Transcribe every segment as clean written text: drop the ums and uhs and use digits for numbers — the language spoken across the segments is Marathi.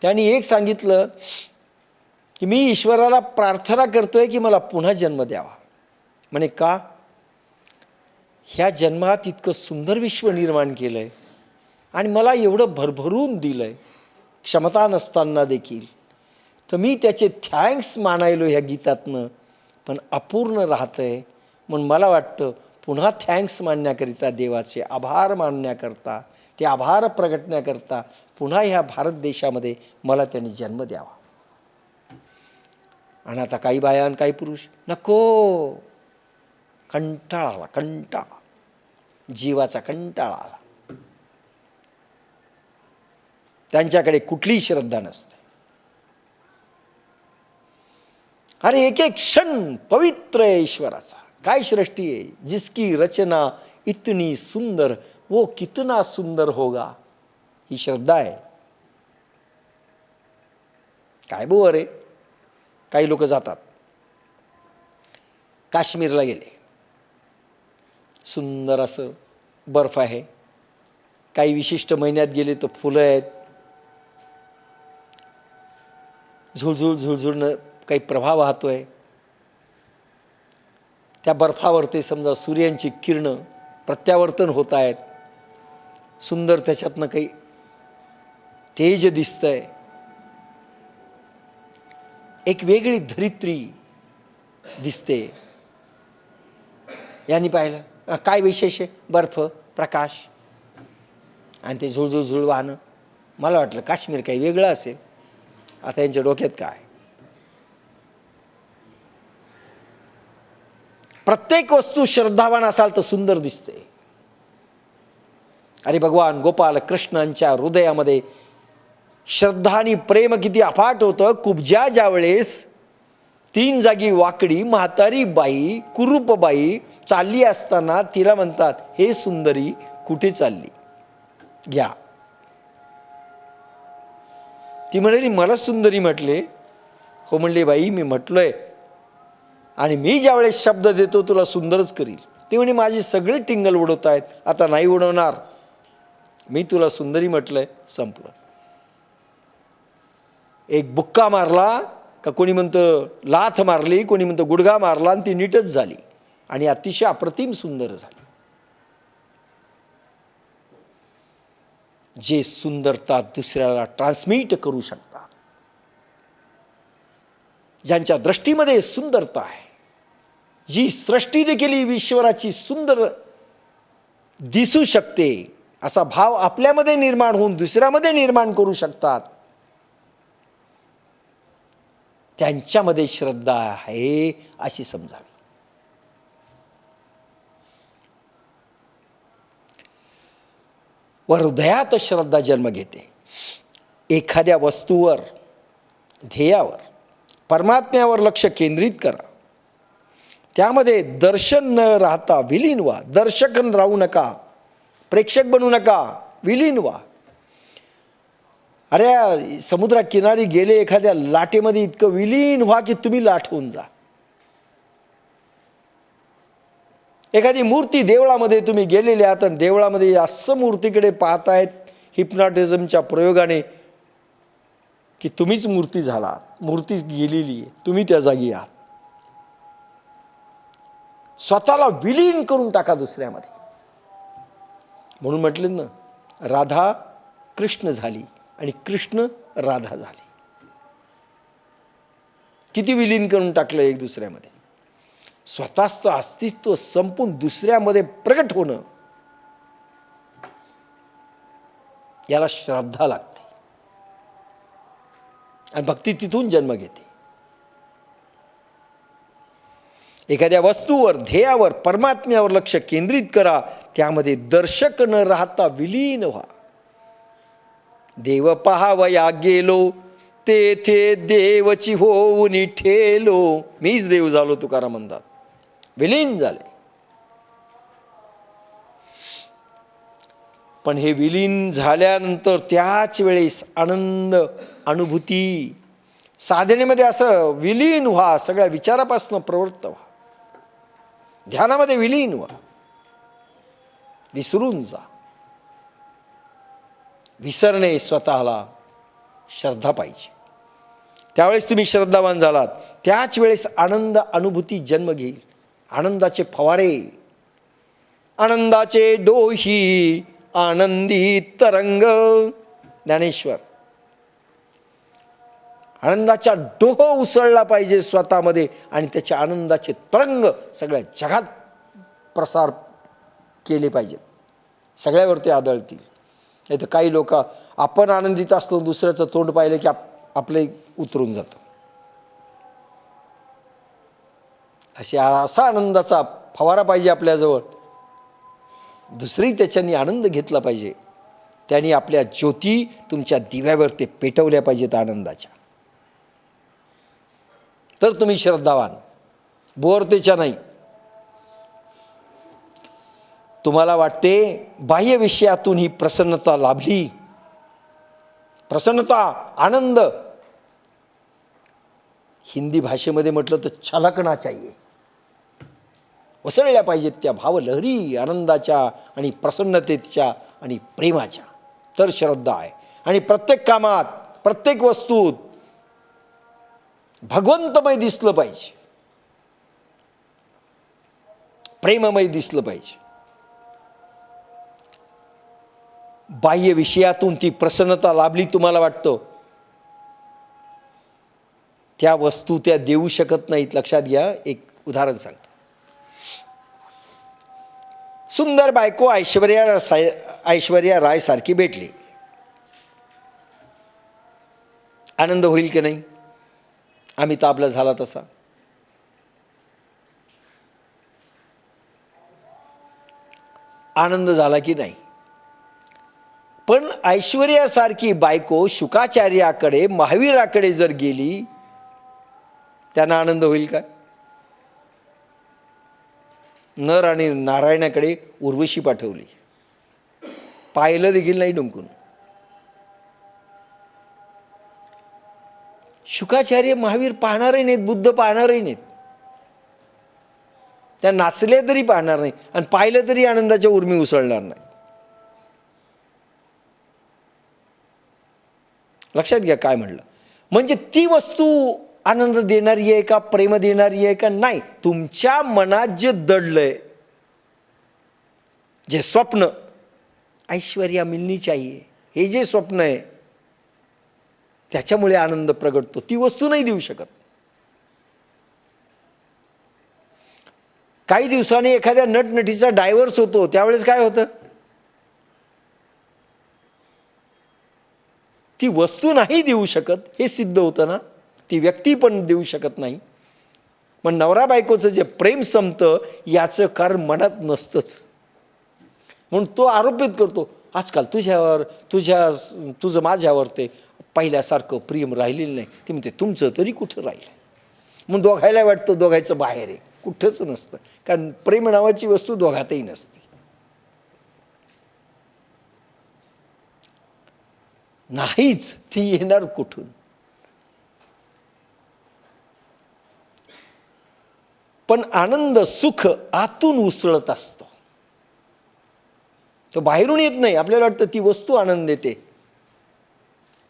त्यांनी एक सांगितलं की मी ईश्वराला प्रार्थना करतोय की मला पुन्हा जन्म द्यावा. म्हणे का? ह्या जन्मात इतकं सुंदर विश्व निर्माण केलं आहे आणि मला एवढं भरभरून दिलं आहे क्षमता नसताना देखील, तर मी त्याचे थँक्स मानायलो ह्या गीतातनं, पण अपूर्ण राहतं आहे. म्हणून मला वाटतं पुन्हा थँक्स मानण्याकरिता, देवाचे आभार मानण्याकरता, ते आभार प्रगटण्याकरता पुन्हा ह्या भारत देशामध्ये मला त्यांनी जन्म द्यावा. आणि आता काही बाया आणि काही पुरुष नको, कंटाळा आला, कंटाळा, जीवाचा कंटाळा आला. त्यांच्याकडे कुठलीही श्रद्धा नसते. अरे एक एक क्षण पवित्र आहे ईश्वराचा. काय सृष्टी आहे, जिसकी रचना इतनी सुंदर वो कितना सुंदर होगा, ही श्रद्धा आहे. काय बो, अरे काही लोक जातात काश्मीरला गेले, सुंदर असं बर्फ आहे, काही विशिष्ट महिन्यात गेले तर फुलं आहेत, झुळझुळ झुळझुळनं काही प्रभाव वाहतोय, त्या बर्फावर ते समजा सूर्यांची किरणं प्रत्यावर्तन होत आहेत, सुंदर त्याच्यातनं काही तेज दिसतंय, एक वेगळी धरित्री दिसते. यांनी पाहिलं काय विशेष आहे, बर्फ, प्रकाश आणि ते झुळझुळ झुळ वाहनं. मला वाटलं काश्मीर काही वेगळं असेल. आता यांच्या डोक्यात काय, प्रत्येक वस्तू श्रद्धावान असाल तर सुंदर दिसते. अरे भगवान गोपाल कृष्णांच्या हृदयामध्ये श्रद्धा आणि प्रेम किती अफाट होतं. कुब्जा ज्या वेळेस 3 जागी वाकडी म्हातारी बाई, कुरूप बाई चालली असताना तिला म्हणतात, हे सुंदरी कुठे चालली, घ्या. ती म्हणाली, मला सुंदरी म्हटले? हो म्हणले, बाई मी म्हटलोय आणि मी ज्यावेळेस शब्द देतो तुला सुंदरच करील. ती म्हणे, माझे सगळे टिंगल उडवत आहेत, आता नाही उडवणार, मी तुला सुंदरी म्हटलंय, संपलं. एक बुक्का मारला का कोणी म्हणतं लाथ मारली, कोणी म्हणतं गुडघा मारला आणि ती नीटच झाली आणि अतिशय अप्रतिम सुंदर झाली. जे सुंदरता दुसऱ्याला ट्रान्समिट करू शकतात, ज्यांच्या दृष्टीमध्ये सुंदरता आहे, जी सृष्टी देखील ईश्वराची सुंदर दिसू शकते, असा भाव आपल्यामध्ये निर्माण होऊन दुसऱ्यामध्ये निर्माण करू शकतात, त्यांच्यामध्ये श्रद्धा आहे अशी समजावी. व हृदयात श्रद्धा जन्म घेते. एखाद्या वस्तूवर, ध्येयावर, परमात्म्यावर लक्ष केंद्रित करा. त्यामध्ये दर्शन न राहता विलीन व्हा. दर्शक राहू नका, प्रेक्षक बनू नका, विलीन व्हा. अरे समुद्राकिनारी गेले, एखाद्या लाटेमध्ये इतकं विलीन व्हा की तुम्ही लाट होऊन जा. एखादी मूर्ती देवळामध्ये तुम्ही गेलेले आहात आणि देवळामध्ये असं मूर्तीकडे पाहतायत हिप्नॉटिझमच्या प्रयोगाने की तुम्हीच मूर्ती झाला, मूर्ती गेलेली आहे, तुम्ही त्या जागी आहात. स्वतःला विलीन करून टाका दुसऱ्यामध्ये. म्हणून म्हटले ना, राधा कृष्ण झाली आणि कृष्ण राधा झाली. किती विलीन करून टाकलं एक दुसऱ्यामध्ये. स्वतःचं अस्तित्व संपून दुसऱ्यामध्ये प्रगट होणं, याला श्रद्धा लागते आणि भक्ती तिथून जन्म घेते. एखाद्या वस्तूवर, ध्येयावर, परमात्म्यावर लक्ष केंद्रित करा. त्यामध्ये दर्शक न राहता विलीन व्हा. देव पहावया गेलो, तेथे देवची होऊन ठेलो. मीच देव झालो तुकाराम म्हणतात, विलीन झाले. पण हे विलीन झाल्यानंतर त्याच वेळेस आनंद अनुभूती, साधनेमध्ये असं विलीन व्हा, सगळ्या विचारापासून प्रवृत्त व्हा, ध्यानामध्ये विलीन व्हा, विसरून जा. विसरणे स्वतःला श्रद्धा पाहिजे. त्यावेळेस तुम्ही श्रद्धावान झालात, त्याच वेळेस आनंद अनुभूती जन्म घेईल. आनंदाचे फवारे, आनंदाचे डोही आनंदी तरंग. ज्ञानेश्वर. आनंदाचा डोह उसळला पाहिजे स्वतःमध्ये आणि त्याचे आनंदाचे तरंग सगळ्या जगात प्रसार केले पाहिजेत, सगळ्यावरती आदळतील. नाही तर काही लोक आपण आनंदित असतो, दुसऱ्याचं तोंड पाहिलं की आपले उतरून जातं. असा आनंदाचा फवारा पाहिजे आपल्याजवळ. दुसरी त्याच्यानी आनंद घेतला पाहिजे. त्यांनी आपल्या ज्योती तुमच्या दिव्यावर ते पेटवल्या पाहिजेत आनंदाच्या. तर तुम्ही श्रद्धावान, बोरतेच्या नाही. तुम्हाला वाटते बाह्य विषयातून ही प्रसन्नता लाभली, प्रसन्नता, आनंद. हिंदी भाषेमध्ये म्हटलं तर छलकना चाहिए. उसळल्या पाहिजेत त्या भावलहरी आनंदाच्या आणि प्रसन्नतेच्या आणि प्रेमाच्या. तर श्रद्धा आहे. आणि प्रत्येक कामात, प्रत्येक वस्तूत भगवंतमय दिसलं पाहिजे, प्रेममय दिसलं पाहिजे. बाह्य विषयातून ती प्रसन्नता लाभली तुम्हाला वाटतं, त्या वस्तू त्या देऊ शकत नाहीत. लक्षात घ्या. एक उदाहरण सांगतो. सुंदर बायको ऐश्वर्या राय सारखी भेटली, आनंद होईल की नाही? अमिताभला झाला तसा. आनंद झाला की नाही? पण ऐश्वर्यासारखी बायको शुकाचार्याकडे, महावीराकडे जर गेली, त्यांना आनंद होईल का? नर आणि नारायणाकडे उर्वशी पाठवली, पाहिलं देखील नाही डुंकून. शुकाचार्य महावीर पाहणारही नाहीत, बुद्ध पाहणारही नाहीत. त्या नाचले तरी पाहणार नाही आणि पाहिलं तरी आनंदाच्या उर्मी उसळणार नाही. लक्षात घ्या काय म्हणलं. म्हणजे ती वस्तू आनंद देणारी आहे का, प्रेम देणारी आहे का? नाही. तुमच्या मनात जे दडलंय, जे स्वप्न, ऐश्वर्या मिलनी चाहिए, हे जे स्वप्न आहे, त्याच्यामुळे आनंद प्रगटतो. ती वस्तू नाही देऊ शकत. काही दिवसांनी एखाद्या नटनटीचा डायव्हर्स होतो, त्यावेळेस काय होतं? ती वस्तू नाही देऊ शकत हे सिद्ध होतं ना. ती व्यक्ती पण देऊ शकत नाही. मग नवरा बायकोचं जे प्रेम संपतं याचं कारण मनात नसतंच. म्हणून तो आरोपित करतो, आजकाल तुझं माझ्यावर ते पहिल्यासारखं प्रेम राहिलेलं नाही. ते म्हणते तुमचं तरी कुठं राहिलं. मग दोघायला वाटतं दोघायचं बाहेर आहे, कुठंच नसतं. कारण प्रेम नावाची वस्तू दोघातही नसते. नाहीच, ती येणार कुठून? पण आनंद, सुख आतून उसळत असतो. तो बाहेरून येत नाही. आपल्याला वाटतं ती वस्तू आनंद देते,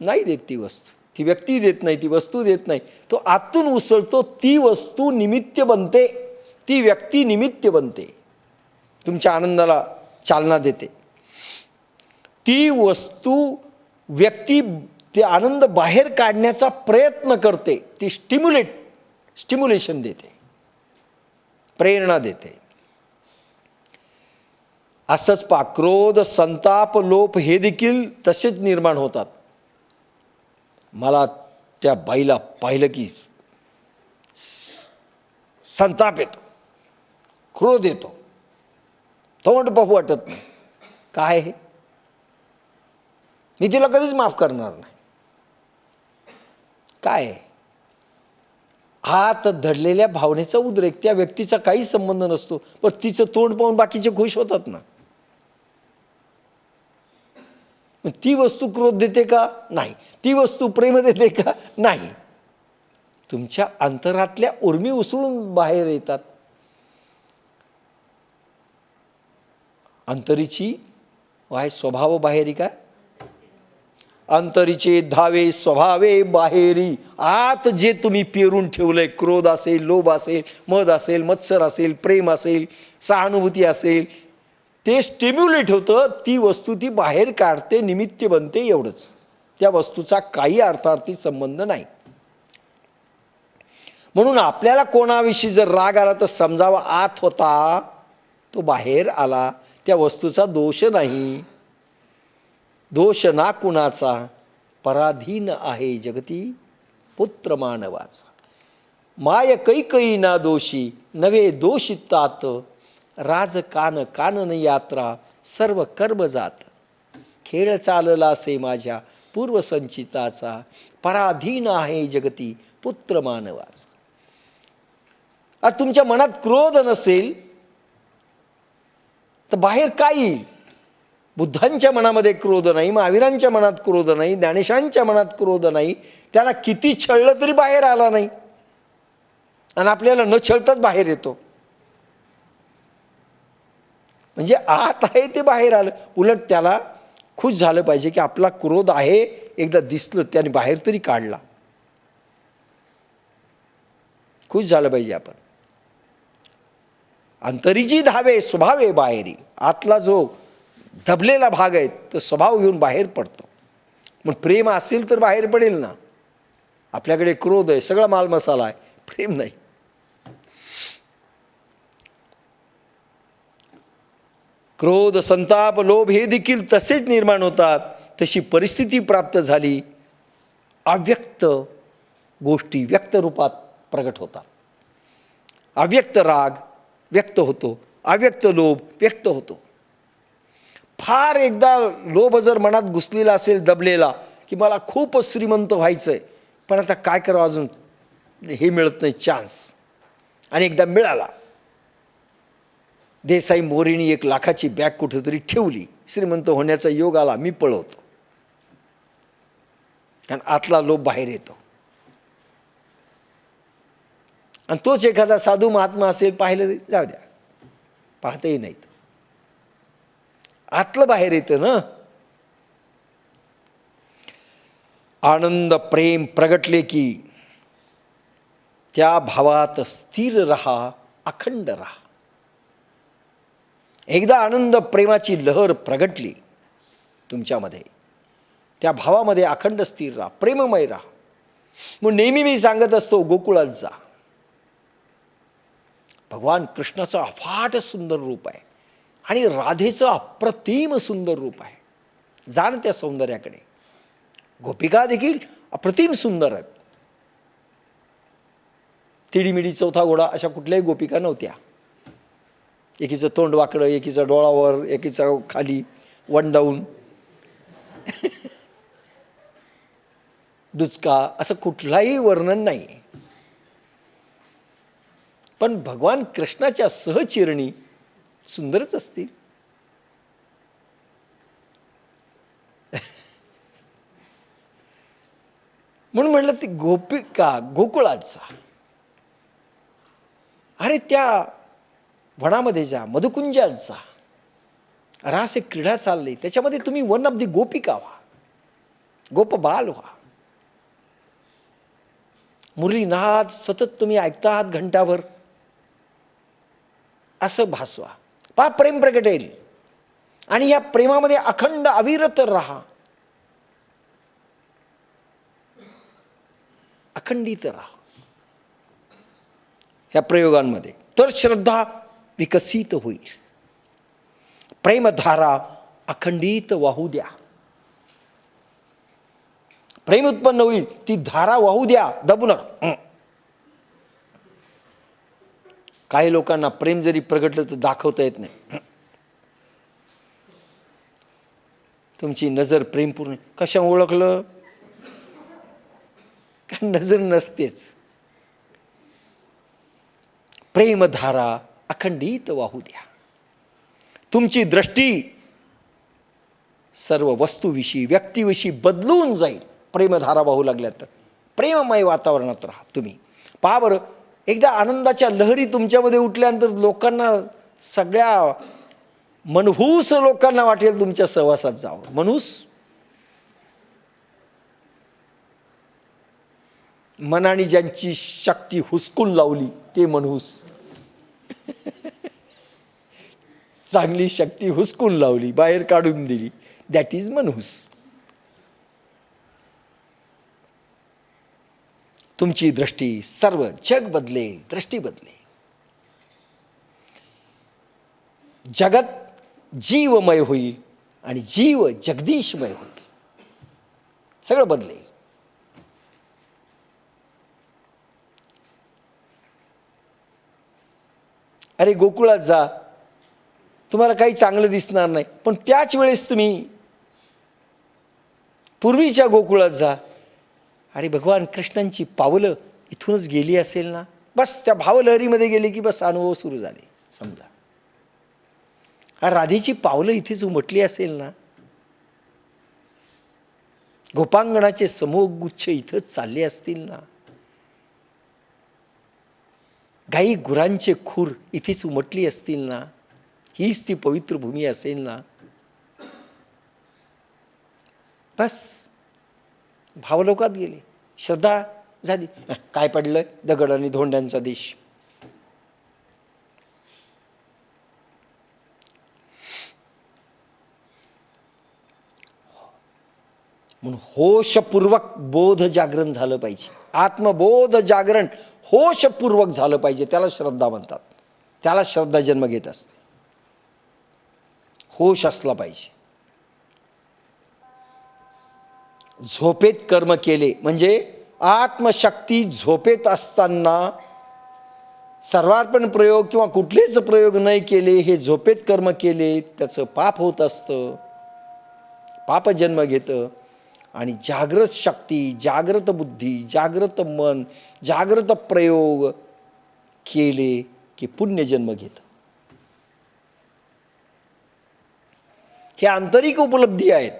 नाही देत ती वस्तू. ती व्यक्ती देत नाही, ती वस्तू देत नाही. तो आतून उसळतो. ती वस्तू निमित्त बनते, ती व्यक्ती निमित्त बनते, तुमच्या आनंदाला चालना देते. ती वस्तू व्यक्ती ते आनंद बाहेर काढण्याचा प्रयत्न करते. ती स्टिम्युलेशन देते, प्रेरणा देते. असंच क्रोध, संताप, लोभ हे देखील तसेच निर्माण होतात. मला त्या बाईला पाहिलं की संताप येतो, क्रोध येतो, तोंड पाहू वाटत नाही. काय हे? मी तिला कधीच माफ करणार नाही. काय? आत धडलेल्या भावनेचा उद्रेक. त्या व्यक्तीचा काही संबंध नसतो, पण तिचं तोंड पाहून बाकीचे खुश होतात ना. ती वस्तू क्रोध देते का? नाही. ती वस्तू प्रेम देते का? नाही. तुमच्या अंतरातल्या उर्मी उसळून बाहेर येतात. अंतरीची वाय स्वभाव बाहेरी काय अंतरीचे धावे स्वभावे बाहेरी. आत जे तुम्ही पेरून ठेवलंय, क्रोध असेल, लोभ असेल, मद असेल, मत्सर असेल, प्रेम असेल, सहानुभूती असेल, ते स्टिम्युलेट होतं, ती वस्तू ती बाहेर काढते, निमित्त बनते, एवढंच. त्या वस्तूचा काही अर्थार्थी संबंध नाही. म्हणून आपल्याला कोणाविषयी जर राग आला तर समजावा आत होता, तो बाहेर आला, त्या वस्तूचा दोष नाही. दोष ना कुणाचा, पराधीन आहे जगती पुत्र मानवाचा. माय कैकई ना दोषी, नव्हे दोषितात, राज कान कानन यात्रा, सर्व कर्म जात. खेळ चालला से माझ्या पूर्वसंचिताचा, पराधीन आहे जगती पुत्र मानवाचा. तुमच्या मनात क्रोध नसेल तर बाहेर काय येईल? बुद्धांच्या मनामध्ये क्रोध नाही, महावीरांच्या मनात क्रोध नाही, ज्ञानेशांच्या मनात क्रोध नाही, त्यांना किती छळलं तरी बाहेर आला नाही, आणि आपल्याला न छळताच बाहेर येतो. म्हणजे आत आहे ते बाहेर आलं. उलट त्याला खुश झालं पाहिजे की आपला क्रोध आहे, एकदा दिसलं त्याने बाहेर तरी काढला. खुश झालं पाहिजे आपण. अंतरीची धावे स्वभावे बाहेरी. आतला जो दबलेला भाग आहे तो स्वभाव घेऊन बाहेर पडतो. मग प्रेम असेल तर बाहेर पडेल ना. आपल्याकडे क्रोध आहे, सगळा माल मसाला आहे, प्रेम नाही. क्रोध, संताप, लोभ हे देखील तसेच निर्माण होतात. तशी परिस्थिती प्राप्त झाली, अव्यक्त गोष्टी व्यक्त रूपात प्रगट होतात. अव्यक्त राग व्यक्त होतो, अव्यक्त लोभ व्यक्त होतो. फार एकदा लोभ जर मनात घुसलेला असेल, दबलेला, की मला खूप श्रीमंत व्हायचंय, पण आता काय करावं, अजून हे मिळत नाही चान्स, आणि एकदा मिळाला. देसाई मोरेनी 1 लाखाची बॅग कुठेतरी ठेवली, श्रीमंत होण्याचा योग आला, मी पळवतो, आणि आतला लोभ बाहेर येतो. आणि तोच एखादा साधू महात्मा असेल, पाहिलं जाऊ द्या, पाहतही नाहीत, आतलं बाहेर येतं ना. आनंद प्रेम प्रगटले की त्या भावात स्थिर रहा, अखंड रहा. एकदा आनंद प्रेमाची लहर प्रगटली तुमच्यामध्ये, त्या भावामध्ये अखंड स्थिर राहा, प्रेममय राहा. मग नेहमी मी सांगत असतो, गोकुळात जा. भगवान कृष्णाचं अफाट सुंदर रूप आहे, आणि राधेचं अप्रतिम सुंदर रूप आहे. जाण त्या सौंदर्याकडे. गोपिका देखील अप्रतिम सुंदर आहेत. तिडीमिडी चौथा घोडा अशा कुठल्याही गोपिका नव्हत्या. एकीचं तोंड वाकडं, एकीचं डोळावर, एकीचं खाली वंडावून, डुचका, असं कुठलाही वर्णन नाही. पण भगवान कृष्णाच्या सहचिरणी सुंदरच असतील. म्हणून म्हटलं ती गोपिका गोकुळाचा. अरे त्या वनामध्ये जा, मधुकुंजात जा, रास एक क्रीडा चालली, त्याच्यामध्ये तुम्ही वन ऑफ दी गोपिका व्हा, गोपबाल व्हा. मुरलीनाद सतत तुम्ही ऐकता आहात घंटाभर, असं भासवा. पा प्रेम प्रगटेल, आणि या प्रेमामध्ये अखंड अविरत राहा, अखंडित राहा ह्या प्रयोगांमध्ये. तर श्रद्धा विकसित होईल. प्रेमधारा अखंडित वाहू द्या. प्रेम उत्पन्न होईल, ती धारा वाहू द्या, दबू नका. काही लोकांना प्रेम जरी प्रगटलं तर दाखवता येत नाही. तुमची नजर प्रेमपूर्ण, कशा ओळखलं? का नजर नसतेच. प्रेमधारा अखंडित वाहू द्या. तुमची दृष्टी सर्व वस्तूविषयी, व्यक्तीविषयी बदलून जाईल. प्रेमधारा वाहू लागल्या तर प्रेममय वातावरणात राहा तुम्ही. पहा बरं, एकदा आनंदाच्या लहरी तुमच्यामध्ये उठल्यानंतर लोकांना, सगळ्या मनहूस लोकांना वाटेल तुमच्या सहवासात जावं. मनहूस मनाने ज्यांची शक्ती हुसकून लावली ते मनहूस. चांगली शक्ती हुसकून लावली, बाहेर काढून दिली, दॅट इज मनहूस. तुमची दृष्टी, सर्व जग बदलेल, दृष्टी बदलेल. जगत जीवमय होईल आणि जीव जगदीशमय होईल. सगळं बदलेल. अरे गोकुळात जा, तुम्हाला काही चांगलं दिसणार नाही, पण त्याच वेळेस तुम्ही पूर्वीच्या गोकुळात जा, अरे भगवान कृष्णांची पावलं इथूनच गेली असेल ना, बस त्या भावलहरीमध्ये गेले की बस अनुभव सुरू झाले. समजा राधेची पावलं इथेच उमटली असेल ना, गोपांगणाचे समूह गुच्छ इथंच चालले असतील ना, गाई गुरांचे खूर इथेच उमटली असतील ना, हीच ती पवित्र भूमी असेल ना, बस भावलोकात गेले, श्रद्धा झाली. काय पडलं, दगड आणि धोंड्यांचा देश. म्हणून होशपूर्वक बोध जागरण झालं पाहिजे. आत्मबोध जागरण होशपूर्वक झालं पाहिजे. त्याला श्रद्धा म्हणतात. त्याला श्रद्धा जन्म घेत असते. होश असला पाहिजे. झोपेत कर्म केले म्हणजे आत्मशक्ती झोपेत असताना सर्वार्पण प्रयोग किंवा कुठलेच प्रयोग नाही केले, हे झोपेत कर्म केले, त्याचं पाप होत असतं, पाप जन्म घेतं. आणि जागृत शक्ती, जागृत बुद्धी, जागृत मन, जागृत प्रयोग केले की पुण्य जन्म घेतं. हे आंतरिक उपलब्धी आहेत.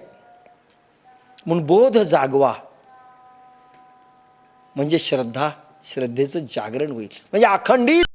म्हणून बोध जागवा म्हणजे श्रद्धा, श्रद्धेचं जागरण होईल. म्हणजे अखंडित